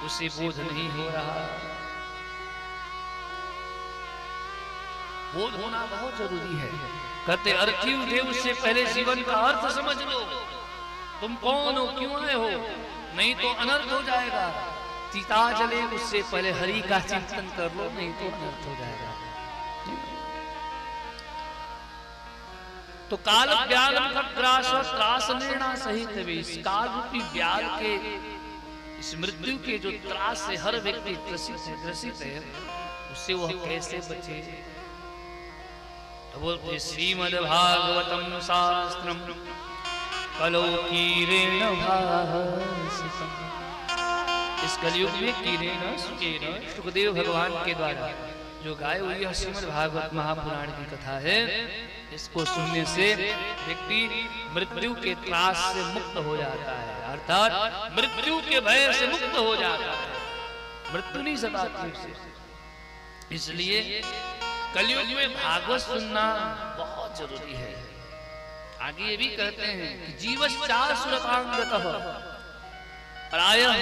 उसे बोध नहीं हो रहा। बोध होना बहुत जरूरी है। कहते अर्थी देव से पहले जीवन का अर्थ समझ लो। तुम कौन हो, क्यों आए हो, नहीं तो अनर्थ हो जाएगा। चिता जले उससे पहले हरि का चिंतन कर लो, नहीं तो अनर्थ हो जाएगा। तो काल व्याल त्रास निर्णा सहित वे, इस काल रूपी व्याल के, इस मृत्यु के जो त्रास से हर व्यक्ति ग्रसित है, उससे वह कैसे बचे। तो बोलते श्रीमद् भागवतम शास्त्रम कलौ कीरेण भासितम्। इस कलयुग में कीरेण सुकेन, सुखदेव भगवान के द्वारा जो गाय हुई है श्रीमद् भागवत महापुराण की कथा है, इसको सुनने से व्यक्ति मृत्यु के त्रास से मुक्त हो जाता है, अर्थात मृत्यु के भय से मुक्त हो जाता है, मृत्यु नहीं सताती उसे। इसलिए कलयुग में भागवत सुनना बहुत जरूरी है। आगे ये भी कहते हैं कि जीवश्चासुरतांगतः प्रायः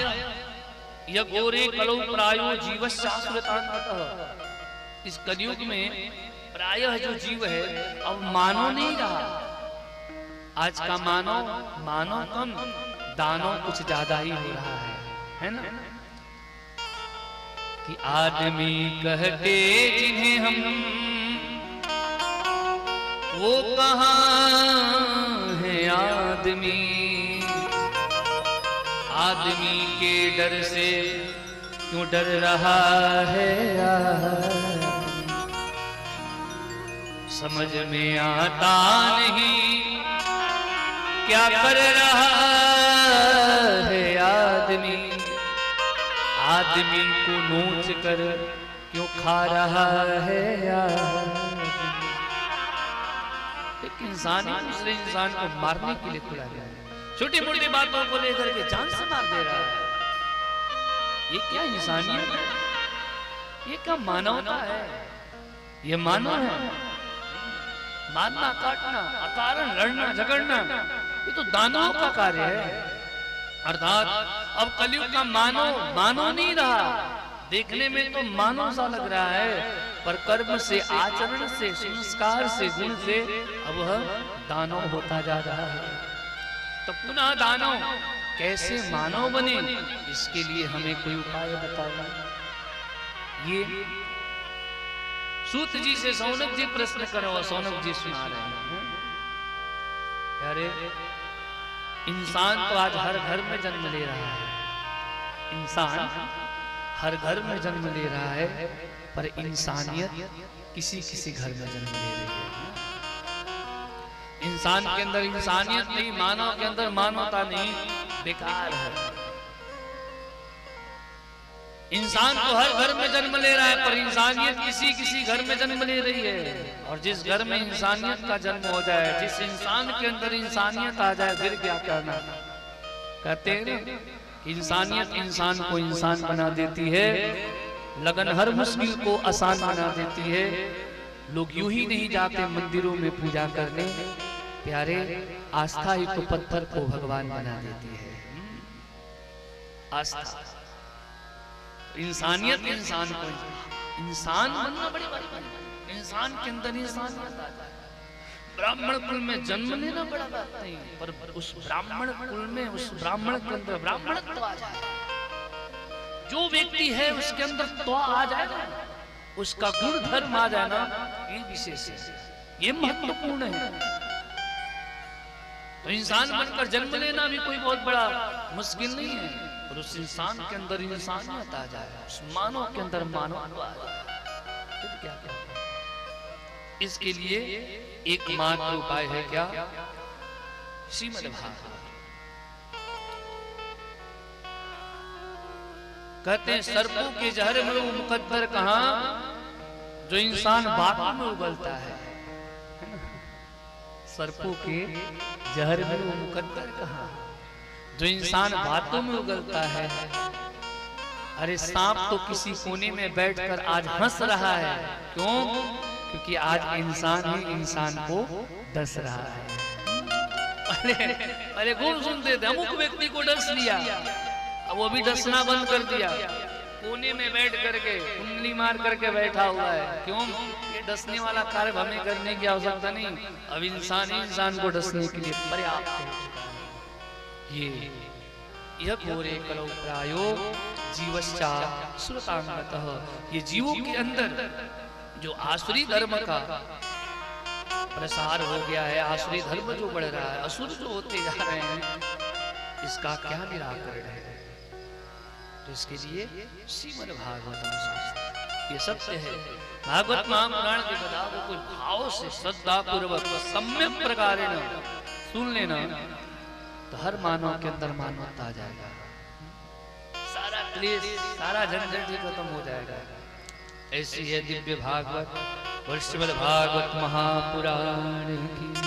यगोरे कलौ प्रायो जीवश्चासुरतांगतः। इस कलयुग में प्रायः जो जीव है अब मानव नहीं रहा। आज का मानव कम, दानव कुछ ज्यादा ही हो रहा है ना। कि आदमी कहते जिन्हें हम, वो कहाँ है आदमी। आदमी के डर से क्यों डर रहा है आदमी, समझ में आता नहीं क्या कर रहा है आदमी। आदमी को नोच कर क्यों खा रहा है आदमी। एक इंसान दूसरे इंसान को मारने के लिए खुला गया है, छोटी मोटी बातों को लेकर के जान से मार दे रहा है। ये क्या इंसानियत है, ये क्या मानवता है। ये मानव है, मारना काटना, अकारण लड़ना झगड़ना, ये तो दानवों का कार्य है। अर्थात अब कलयुग का मानव नहीं रहा। देखने में तो मानव सा लग रहा है, पर कर्म से, आचरण से, संस्कार से, गुण से अब वह दानव होता जा रहा है। तो पुनः दानव कैसे मानव बने, इसके लिए हमें कोई उपाय बताओ। ये सूत जी से सौनक जी प्रश्न करो, सौनक जी सुना रहे हैं। अरे इंसान तो आज हर घर में जन्म ले रहा है, इंसान हर घर में जन्म ले रहा है, पर इंसानियत किसी किसी घर में जन्म ले रही है। इंसान के अंदर इंसानियत नहीं, मानव के अंदर मानवता नहीं, बेकार है। इंसान तो हर घर में जन्म ले रहा है, पर इंसानियत किसी किसी घर में जन्म ले रही है। और जिस घर में इंसानियत का जन्म हो जाए, जिस इंसान के अंदर इंसानियत आ जाए, फिर क्या करना। कहते हैं ना, इंसानियत इंसान को इंसान बना देती है, लगन हर मुश्किल को आसान बना देती है। लोग यूं ही नहीं जाते मंदिरों में पूजा करने, प्यारे आस्था ही तो पत्थर को भगवान बना देती है। आस्था, इंसानियत इंसान को इंसान बनना बड़ी बात है। इंसान के अंदर इंसानियत आ जाए। ब्राह्मण कुल में जन्म लेना बड़ा बात नहीं, पर उस ब्राह्मण कुल में, उस ब्राह्मण के अंदर ब्राह्मणत्व आ जाए। जो व्यक्ति है उसके अंदर तो आ जाए ना, उसका गुण धर्म आ जाए ना, ये विशेष है, ये महत्वपूर्ण है। तो इंसान बनकर जन्म लेना भी कोई बहुत बड़ा मुश्किल नहीं है, और उस इंसान के अंदर इंसानियत आ जाए, उस मानव के अंदर मानव आ जाए, फिर क्या क्या। इसके लिए एकमात्र उपाय है क्या, श्रीमद् भागवत। कहते हैं सर्पों के जहर में वो मुकद्दर कहां, जो इंसान बातों में उगलता है। सर्पों के जहर में वो मुकद्दर कहां, जो इंसान बातों में उगलता है। अरे सांप तो किसी कोने में बैठकर आज हंस रहा है, क्यों? क्योंकि आज इंसान ही इंसान को डस रहा है। अरे खूब सुनते थे, अमुक व्यक्ति को डस लिया, अब वो भी डसना बंद कर दिया, कोने में बैठ करके कुंडली मार करके बैठा हुआ है। क्यों? ये डसने वाला कार्य हमें करने की आवश्यकता नहीं, अब इंसान ही इंसान को डसने के लिए पर्याप्त हो चुका है। ये यह घोरे कलौ प्रायो जीवश्चा सुरतांगतः, ये जीवों के अंदर जो आसुरी धर्म का प्रसार हो गया है, आसुरी धर्म जो बढ़ रहा है, असुर जो होते जा रहे हैं, इसका क्या निराकरण है? तो इसके लिए श्रीमद् भागवतम शास्त्र ये सत्य है। भागवत महापुराण की कथा को कोई भाव से श्रद्धा पूर्वक सम्यक प्रकार सुन लेना तो हर मानव के अंदर मानवता आ जाएगा, सारा क्लेश सारा झंझट ही खत्म हो जाएगा। ऐसी है दिव्य भागवत और श्रीमद् भागवत महापुराण की।